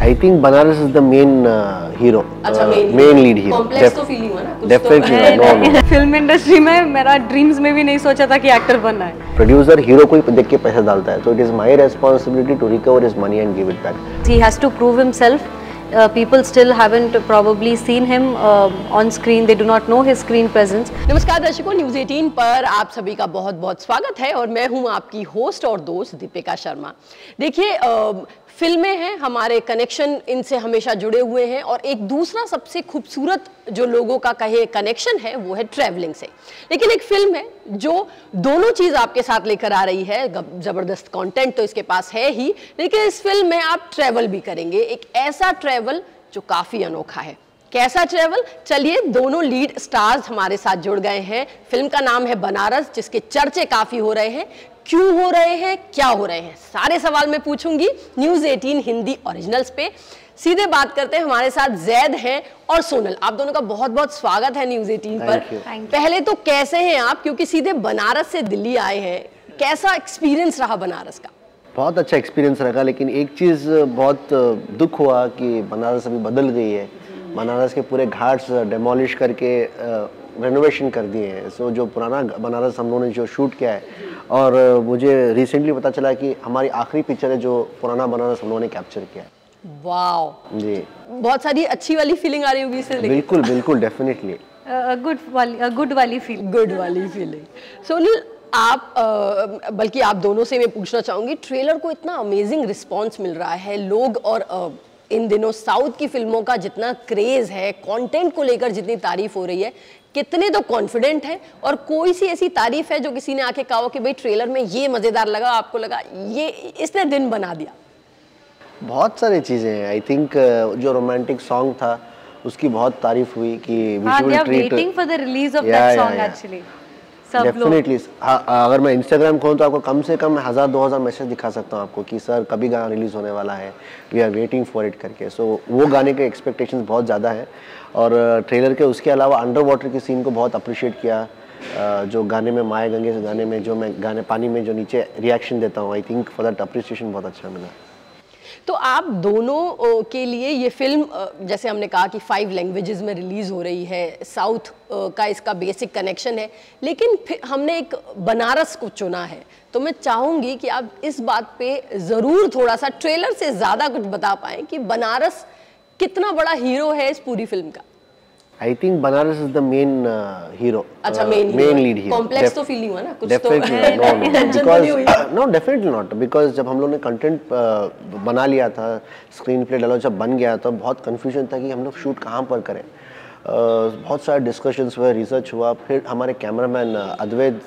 I think Banaras is the main hero. अच्छा main lead hero. Complex तो feeling हुआ ना कुछ Definitely no. फिल्म इंडस्ट्री में मेरा ड्रीम्स में भी नहीं सोचा था कि एक्टर बनना है। प्रोड्यूसर हीरो को ही देख के पैसा डालता है, so it is my responsibility to recover his money and give it back. He has to prove himself. People still haven't probably seen him on screen. They do not know his screen presence. नमस्कार दर्शकों, news 18 पर आप सभी का बहुत बहुत स्वागत है और मैं हूं आपकी होस्ट और दोस्त दीपिका शर्मा। देखिए, फिल्में हैं, हमारे कनेक्शन इनसे हमेशा जुड़े हुए हैं और एक दूसरा सबसे खूबसूरत जो लोगों का कहे कनेक्शन है वो है ट्रैवलिंग से। लेकिन एक फिल्म है जो दोनों चीज़ आपके साथ लेकर आ रही है। ज़बरदस्त कंटेंट तो इसके पास है ही, लेकिन इस फिल्म में आप ट्रैवल भी करेंगे, एक ऐसा ट्रैवल जो काफ़ी अनोखा है। कैसा ट्रैवल? चलिए, दोनों लीड स्टार्स हमारे साथ जुड़ गए हैं। फिल्म का नाम है बनारस, जिसके चर्चे काफ़ी हो रहे हैं। क्यों हो रहे हैं, क्या हो रहे हैं, सारे सवाल मैं पूछूंगी न्यूज़ 18 हिंदी ओरिजिनल्स पे। सीधे बात करते हैं, हमारे साथ जैद हैं और सोनल। आप दोनों का बहुत बहुत स्वागत है न्यूज़ 18 पर। पहले तो कैसे हैं आप, क्योंकि सीधे बनारस से दिल्ली आए हैं, कैसा एक्सपीरियंस रहा बनारस का? बहुत अच्छा एक्सपीरियंस रहा, लेकिन एक चीज़ बहुत दुख हुआ कि बनारस अभी बदल गई है। बनारस के पूरे घाट्स डेमोलिश करके रेनोवेशन कर दिए हैं। सो जो पुराना बनारस हम लोगों ने जो शूट किया है, और मुझे रिसेंटली पता चला कि हमारी आखिरी पिक्चर है जो पुराना बनारस हम लोगों ने कैप्चर किया है। वाओ जी, बहुत सारी अच्छी वाली फीलिंग आ रही होगी इससे। बिल्कुल बिल्कुल, डेफिनेटली गुड वाली फीलिंग। सोनल, आप बल्कि आप दोनों से मैं पूछना चाहूंगी, ट्रेलर को इतना अमेजिंग रिस्पांस मिल रहा है, लोग और इन दिनों साउथ की फिल्मों का जितना क्रेज है, कंटेंट को लेकर जितनी तारीफ हो रही है, कितने तो कॉन्फिडेंट हैं, और कोई सी ऐसी तारीफ है जो किसी ने आके कहा हो कि भाई ट्रेलर में ये मजेदार लगा, आपको लगा ये इसने दिन बना दिया? बहुत सारी चीज़ें हैं। आई थिंक जो रोमांटिक सॉन्ग था उसकी बहुत तारीफ हुई कि waiting for the release of that song actually. Definitely. अगर मैं इंस्टाग्राम खोलूँ तो आपको कम से कम 1000-2000 मैसेज दिखा सकता हूँ आपको कि सर कभी गाना रिलीज़ होने वाला है, we are waiting for it करके। सो वो गाने के एक्सपेक्टेशंस बहुत ज़्यादा है। और ट्रेलर के उसके अलावा अंडर वाटर की सीन को बहुत अप्रिशिएट किया। जो गाने में माया गंगे से गाने में जो मैं गाने पानी में जो नीचे रिएक्शन देता हूँ, I think for that appreciation बहुत अच्छा मिला। तो आप दोनों के लिए ये फिल्म, जैसे हमने कहा कि 5 लैंग्वेजेस में रिलीज़ हो रही है, साउथ का इसका बेसिक कनेक्शन है, लेकिन हमने एक बनारस को चुना है। तो मैं चाहूँगी कि आप इस बात पे ज़रूर थोड़ा सा ट्रेलर से ज़्यादा कुछ बता पाएँ कि बनारस कितना बड़ा हीरो है इस पूरी फिल्म का। I think Banaras is the main hero. अच्छा, मेन लीड हीरो। कॉम्प्लेक्स तो फीलिंग हुआ ना कुछ? नो, डेफिनेटली नॉट, बिकॉज जब हम लोग ने कंटेंट बना लिया था, स्क्रीन प्ले डाला, जब बन गया तो बहुत कंफ्यूजन था कि हम लोग शूट कहाँ पर करें। बहुत सारे डिस्कशंस हुए, रिसर्च हुआ। फिर हमारे कैमरामैन अद्वैत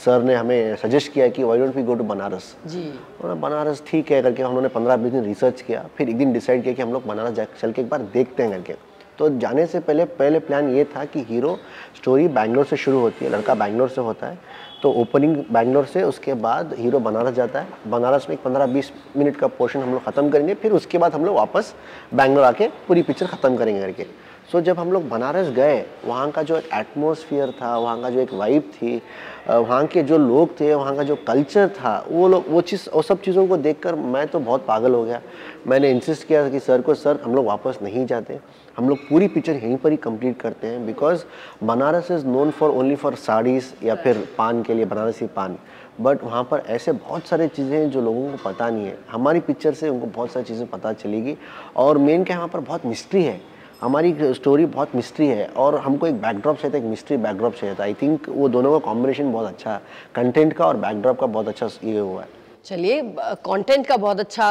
सर ने हमें सजेस्ट किया कि why don't we go to Banaras ji. और बनारस ठीक है करके हम लोगों ने 15-20 दिन रिसर्च किया। फिर एक दिन डिसाइड किया कि हम लोग बनारस चल के एक बार देखते हैं करके। तो जाने से पहले प्लान ये था कि हीरो स्टोरी बैंगलोर से शुरू होती है, लड़का बैंगलोर से होता है, तो ओपनिंग बैंगलोर से, उसके बाद हीरो बनारस जाता है। बनारस में एक 15-20 मिनट का पोर्शन हम लोग ख़त्म करेंगे, फिर उसके बाद हम लोग वापस बैंगलोर आके पूरी पिक्चर ख़त्म करेंगे करके। सो जब हम लोग बनारस गए, वहाँ का जो एक एटमॉस्फेयर था, वहाँ का जो एक वाइब थी, वहाँ के जो लोग थे, वहाँ का जो कल्चर था, वो सब चीज़ों को देखकर मैं तो बहुत पागल हो गया। मैंने इंसिस्ट किया कि सर को, सर हम लोग वापस नहीं जाते, हम लोग पूरी पिक्चर यहीं पर ही कंप्लीट करते हैं। Because Banaras is known for only for saris या फिर पान के लिए बनारसी पान, बट वहाँ पर ऐसे बहुत सारे चीज़ें हैं जो लोगों को पता नहीं है। हमारी पिक्चर से उनको बहुत सारी चीज़ें पता चलेगी। और मेन क्या, वहाँ पर बहुत मिस्ट्री है, हमारी स्टोरी बहुत मिस्ट्री है, और हमको एक बैकड्रॉप चाहिए था, एक मिस्ट्री बैकड्रॉप चाहिए था। आई थिंक वो दोनों का कॉम्बिनेशन बहुत अच्छा, कंटेंट का और बैकड्रॉप का बहुत अच्छा ये हुआ है। चलिए, कंटेंट का बहुत अच्छा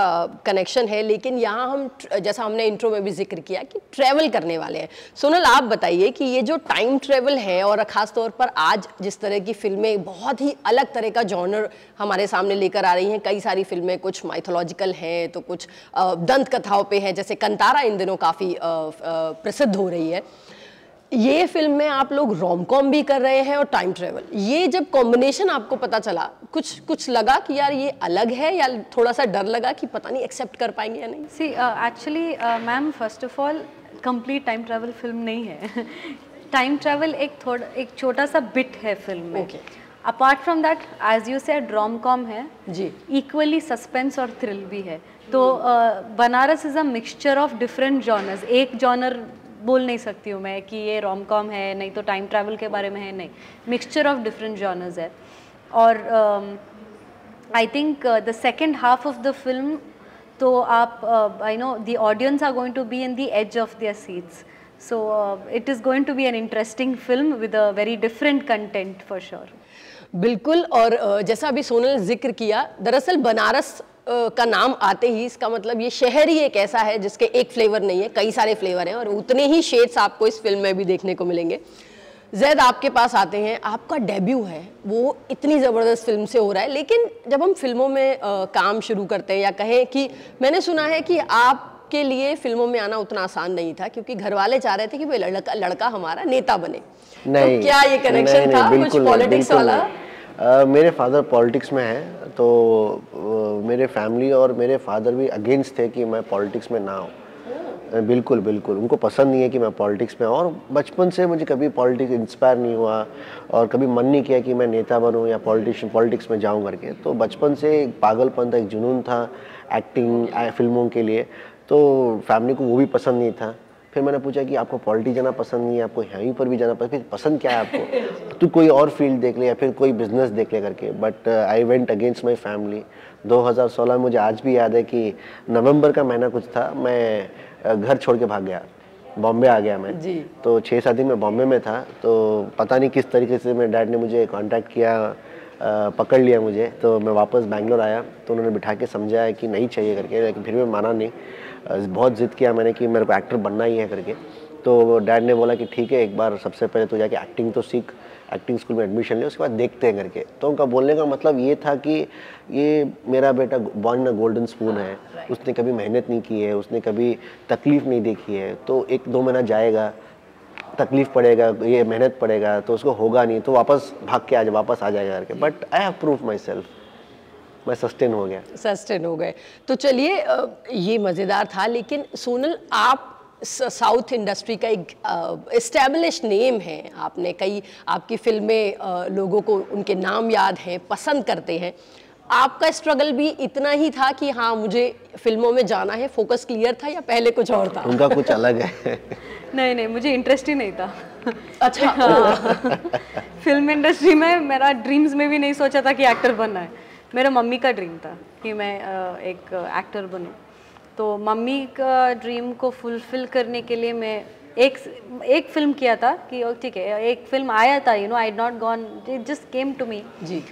कनेक्शन है, लेकिन यहाँ हम, जैसा हमने इंट्रो में भी जिक्र किया कि ट्रैवल करने वाले हैं। सोनल, आप बताइए कि ये जो टाइम ट्रैवल है, और ख़ास तौर पर आज जिस तरह की फिल्में बहुत ही अलग तरह का जॉनर हमारे सामने लेकर आ रही हैं, कई सारी फिल्में, कुछ माइथोलॉजिकल हैं तो कुछ दंत कथाओं पे हैं, जैसे कंतारा इन दिनों काफ़ी प्रसिद्ध हो रही है। ये फिल्म में आप लोग रोम कॉम भी कर रहे हैं और टाइम ट्रेवल, ये जब कॉम्बिनेशन आपको पता चला, कुछ लगा कि यार ये अलग है, या थोड़ा सा डर लगा कि पता नहीं एक्सेप्ट कर पाएंगे या नहीं? See actually ma'am, first of all complete time travel film नहीं है। टाइम ट्रैवल एक छोटा सा बिट है फिल्म में। Apart from that as you said rom com है जी, इक्वली सस्पेंस और थ्रिल भी है। तो Banaras is a mixture of different genres. एक जॉनर बोल नहीं सकती हूँ मैं कि ये रोम-कॉम है, नहीं तो टाइम ट्रैवल के बारे में है, नहीं, मिक्सचर ऑफ डिफरेंट जॉनर्स है। और I think the second half of the film, तो आप I know the audience are going to be in the edge of their seats, so it is going to be an interesting film with a very different content for sure. बिल्कुल। और जैसा अभी सोनल ने जिक्र किया, दरअसल बनारस का नाम आते ही इसका मतलब ये शहर ही एक ऐसा है जिसके एक फ्लेवर नहीं है, कई सारे फ्लेवर हैं और उतने ही शेड्स आपको इस फिल्म में भी देखने को मिलेंगे। जैद, आपके पास आते हैं, आपका डेब्यू है वो इतनी ज़बरदस्त फिल्म से हो रहा है, लेकिन जब हम फिल्मों में काम शुरू करते हैं, या कहें कि मैंने सुना है कि आपके लिए फिल्मों में आना उतना आसान नहीं था, क्योंकि घर वाले चाह रहे थे कि भाई लड़का हमारा नेता बने। नहीं, तो क्या ये कनेक्शन था कुछ पॉलिटिक्स वाला? मेरे फादर पॉलिटिक्स में हैं, तो मेरे फैमिली और मेरे फादर भी अगेंस्ट थे कि मैं पॉलिटिक्स में ना हूँ। बिल्कुल बिल्कुल, उनको पसंद नहीं है कि मैं पॉलिटिक्स में, और बचपन से मुझे कभी पॉलिटिक्स इंस्पायर नहीं हुआ और कभी मन नहीं किया कि मैं नेता बनूँ या पॉलिटिक्स में जाऊँ करके। तो बचपन से एक पागलपन था, एक जुनून था एक्टिंग फिल्मों के लिए, तो फैमिली को वो भी पसंद नहीं था। फिर मैंने पूछा कि आपको पॉलिटिक्स जाना पसंद नहीं है, आपको यहीं पर भी जाना पसंद, फिर पसंद क्या है आपको, तू कोई और फील्ड देख ले या फिर कोई बिजनेस देख ले करके। But I went against my family. 2016 मुझे आज भी याद है कि नवंबर का महीना कुछ था, मैं घर छोड़ के भाग गया, बॉम्बे आ गया मैं जी। तो 6-7 दिन में बॉम्बे में था। तो पता नहीं किस तरीके से मेरे डैड ने मुझे कांटेक्ट किया, पकड़ लिया मुझे, तो मैं वापस बैंगलोर आया। तो उन्होंने बिठा के समझाया कि नहीं चाहिए करके, लेकिन फिर भी माना नहीं, बहुत ज़िद किया मैंने कि मेरे को एक्टर बनना ही है करके। तो डैड ने बोला कि ठीक है, एक बार सबसे पहले तो जाके एक्टिंग तो सीख, एक्टिंग स्कूल में एडमिशन ले, उसके बाद देखते हैं करके। तो उनका बोलने का मतलब ये था कि ये मेरा बेटा बॉर्न इन गोल्डन स्पून है, उसने कभी मेहनत नहीं की है, उसने कभी तकलीफ़ नहीं देखी है, तो 1-2 महीना जाएगा, तकलीफ़ पड़ेगा, ये मेहनत पड़ेगा, तो उसको होगा नहीं, तो वापस भाग के वापस आ जाएगा करके। But I have prove my self, मैं सस्टेन हो गया। सस्टेन हो गए। तो चलिए, ये मज़ेदार था, लेकिन सोनल, आप साउथ इंडस्ट्री का एक एस्टेब्लिश नेम है, आपने कई, आपकी फिल्में लोगों को उनके नाम याद हैं, पसंद करते हैं। आपका स्ट्रगल भी इतना ही था कि हाँ मुझे फिल्मों में जाना है, फोकस क्लियर था, या पहले कुछ और था? उनका कुछ अलग है। नहीं, मुझे इंटरेस्ट ही नहीं था। अच्छा। हाँ। फिल्म इंडस्ट्री में मेरा ड्रीम्स में भी नहीं सोचा था कि एक्टर बनना है। मेरा मम्मी का ड्रीम था कि मैं एक एक्टर बनूं। तो मम्मी का ड्रीम को फुलफिल करने के लिए मैं एक फिल्म किया था कि ठीक है, एक फिल्म आया था, I not gone, it just came to me जी।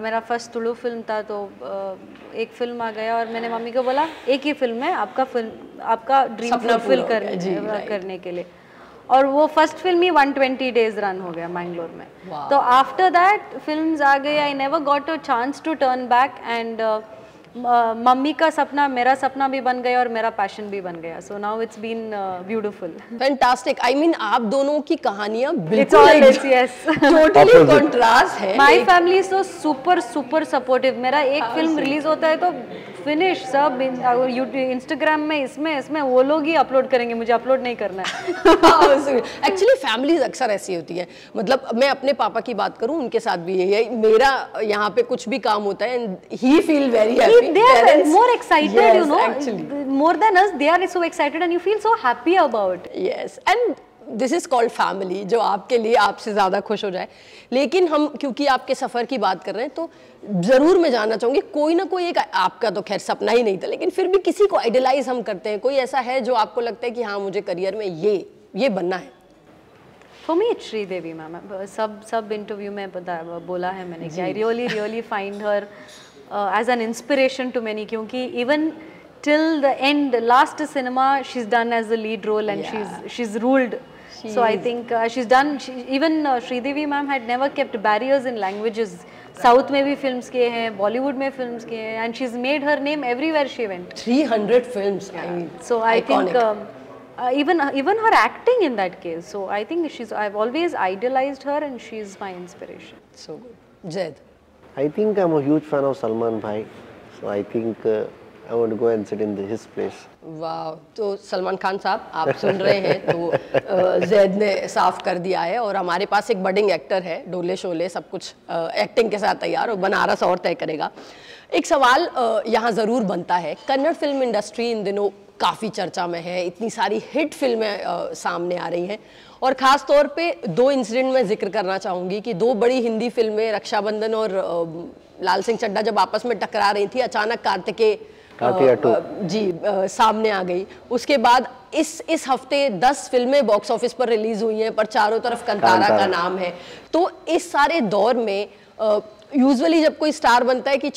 मेरा फर्स्ट तुलु फिल्म था, तो एक फिल्म आ गया और मैंने मम्मी को बोला एक ही फिल्म है, आपका ड्रीम फुलफिल करने के लिए। और वो फर्स्ट फिल्म ही 120 डेज रन हो गया मैंगलोर में। तो आफ्टर दैट फिल्म्स आ गए, I never got a chance to turn back, and mummy का सपना मेरा सपना भी बन गया और मेरा पैशन भी बन गया। So now it's been beautiful, fantastic. I mean आप दोनों की कहानियां बिल्कुल टोटली कंट्रास्ट है। My family is so super supportive. मेरा एक फिल्म रिलीज होता है तो फिनिश सब इंस्टाग्राम में इसमें वो लोग ही अपलोड करेंगे, मुझे अपलोड नहीं करना है। एक्चुअली फैमिलीज अक्सर ऐसी होती है, मतलब मैं अपने पापा की बात करूं, उनके साथ भी यही है। मेरा यहाँ पे कुछ भी काम होता है and he feel very happy, they are more excited, yes, you know, actually. More than us, they are so excited and you feel so happy about. Yes, and this is called family, जो आपके लिए आपसे ज़्यादा खुश हो जाए। लेकिन हम क्योंकि आपके सफ़र की बात कर रहे हैं, तो ज़रूर मैं जानना चाहूँगी, कोई ना कोई एक, आपका तो खैर सपना ही नहीं था, लेकिन फिर भी किसी को आइडलाइज हम करते हैं, कोई ऐसा है जो आपको लगता है कि हाँ मुझे करियर में ये बनना है? For me it's Sridevi ma'am. सब इंटरव्यू में बोला है मैंने कि I really find her as an inspiration to many, क्योंकि even till the end, last cinema she's done as the lead role and she's ruled. So I think she's done, even Sridevi ma'am had never kept barriers in languages. South में भी films किए हैं, Bollywood में films किए हैं, and she's made her name everywhere she went. 300 films. I mean, so I think even her acting in that case. So I think I've always idolized her and she's my inspiration. So good. Zaid? I think I'm a huge fan of Salman bhai. So I think I want to go and sit in his place. वाह, तो सलमान खान साहब आप सुन रहे हैं तो जैद ने साफ कर दिया है और हमारे पास एक बडिंग एक्टर है, डोले शोले सब कुछ एक्टिंग के साथ तैयार, और बनारस और तय करेगा। एक सवाल यहाँ ज़रूर बनता है, कन्नड़ फिल्म इंडस्ट्री इन दिनों काफ़ी चर्चा में है, इतनी सारी हिट फिल्में सामने आ रही हैं, और ख़ास तौर पे दो इंसिडेंट मैं जिक्र करना चाहूँगी कि दो बड़ी हिंदी फिल्में रक्षाबंधन और लाल सिंह चड्ढा जब आपस में टकरा रही थी, अचानक कार्तिकेय सामने आ गई। उसके बाद इस हफ्ते 10 फिल्में बॉक्स ऑफिस पर रिलीज हुई हैं, पर चारों तरफ कंतारा का नाम है। तो इस सारे दौर में यूजुअली जब कोई स्टार बनता है कि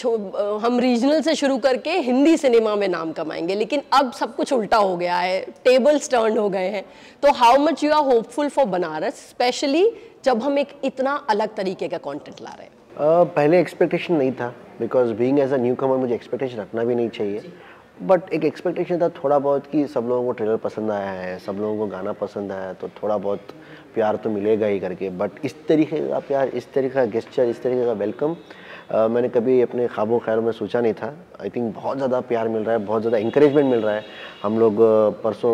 हम रीजनल से शुरू करके हिंदी सिनेमा में नाम कमाएंगे, लेकिन अब सब कुछ उल्टा हो गया है, टेबल्स टर्न हो गए हैं। तो how much you are hopeful for Banaras, specially जब हम एक इतना अलग तरीके का कंटेंट ला रहे हैं? पहले एक्सपेक्टेशन नहीं था, because being as a newcomer मुझे एक्सपेक्टेशन रखना भी नहीं चाहिए, बट एक एक्सपेक्टेशन था थोड़ा बहुत कि सब लोगों को ट्रेलर पसंद आया है, सब लोगों को गाना पसंद आया है, तो थोड़ा बहुत प्यार तो मिलेगा ही करके। बट इस तरीके का प्यार, इस तरीके का गेस्चर, इस तरीके का वेलकम मैंने कभी अपने ख्वाबों ख्यालों में सोचा नहीं था। आई थिंक बहुत ज़्यादा प्यार मिल रहा है, बहुत ज़्यादा इंकरेजमेंट मिल रहा है। हम लोग परसों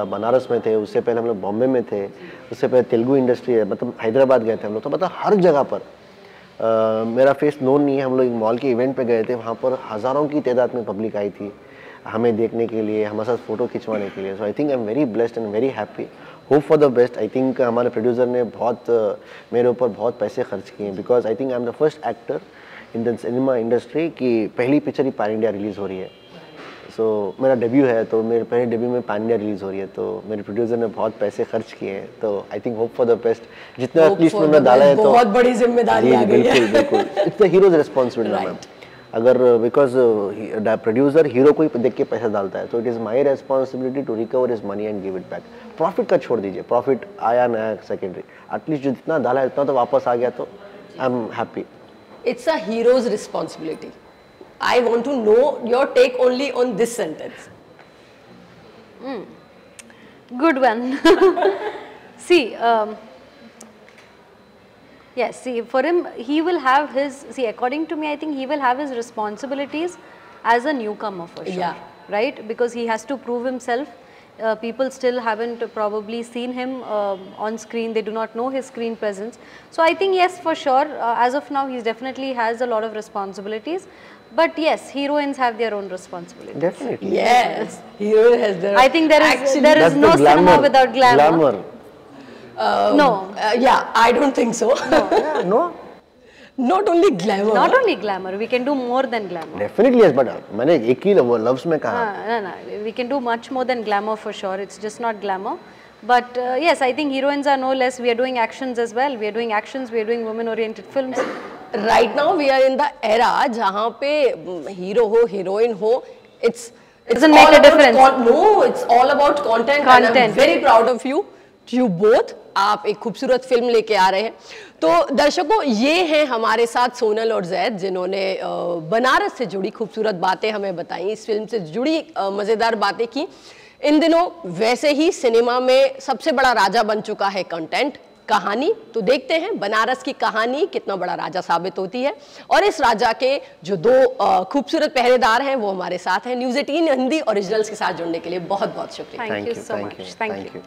बनारस में थे, उससे पहले हम लोग बॉम्बे में थे, उससे पहले तेलुगु इंडस्ट्री है, मतलब हैदराबाद गए थे हम लोग। तो मतलब हर जगह पर मेरा फेस नोन नहीं है। हम लोग एक मॉल के इवेंट पे गए थे, वहाँ पर हज़ारों की तादाद में पब्लिक आई थी हमें देखने के लिए, हमारे साथ फ़ोटो खिंचवाने के लिए। So I think I am very blessed and very happy, hope for the best. I think हमारे प्रोड्यूसर ने बहुत मेरे ऊपर बहुत पैसे खर्च किए, because I think I am the first actor in the cinema industry की पहली पिक्चर ही पैन इंडिया रिलीज़ हो रही है। सो मेरा डेब्यू है, तो मेरे पहले डेब्यू में पैन इंडिया रिलीज़ हो रही है, तो मेरे प्रोड्यूसर ने बहुत पैसे खर्च किए हैं। तो I think hope for the best, जितना एटलीस्ट उन्होंने डाला है तो बहुत बड़ी जिम्मेदारी आ गई है। बिल्कुल बिल्कुल, it's the hero's responsibility ma'am. अगर बिकॉज प्रोड्यूसर हीरो को ही देख के पैसा डालता है, तो it is my responsibility to recover his money and give it back. Profit का छोड़ दीजिए, प्रॉफिट आया नया सेकेंडरी, एटलीस्ट जितना डाला है उतना तो वापस आ गया, तो I am happy. It's a hero's responsibility. I want to know your take only on this sentence. Good one. See, yes, see, for him, he will have his, see, according to me, I think he will have his responsibilities as a newcomer for sure, Yeah. right? Because he has to prove himself. People still haven't probably seen him on screen, they do not know his screen presence. So I think yes, for sure, as of now, he definitely has a lot of responsibilities. But yes, heroines have their own responsibilities. Definitely. Yes, hero has their. I think there is no cinema without glamour. No. Yeah, I don't think so. No. Not only glamour. Not only glamour, we can do more than glamour. Definitely yes, but मैंने एक ही लफ्ज़ में कहा। No, we can do much more than glamour for sure. It's just not glamour. But yes, I think heroines are no less. We are doing actions as well. We are doing actions. We are doing women-oriented films. Right now we are in the era जहाँ पे hero हो, heroine हो, it's Doesn't make a difference. No, it's all about content. And I'm very proud of you both. आप एक खूबसूरत film लेके आ रहे हैं। तो दर्शकों, ये हैं हमारे साथ सोनल और जैद, जिन्होंने बनारस से जुड़ी खूबसूरत बातें हमें बताई, इस फिल्म से जुड़ी मज़ेदार बातें की। इन दिनों वैसे ही सिनेमा में सबसे बड़ा राजा बन चुका है कंटेंट, कहानी। तो देखते हैं बनारस की कहानी कितना बड़ा राजा साबित होती है। और इस राजा के जो दो खूबसूरत पहरेदार हैं वो हमारे साथ हैं। न्यूज़ 18 हिंदी ओरिजिनल्स के साथ जुड़ने के लिए बहुत बहुत शुक्रिया। Thank you so much. Thank you.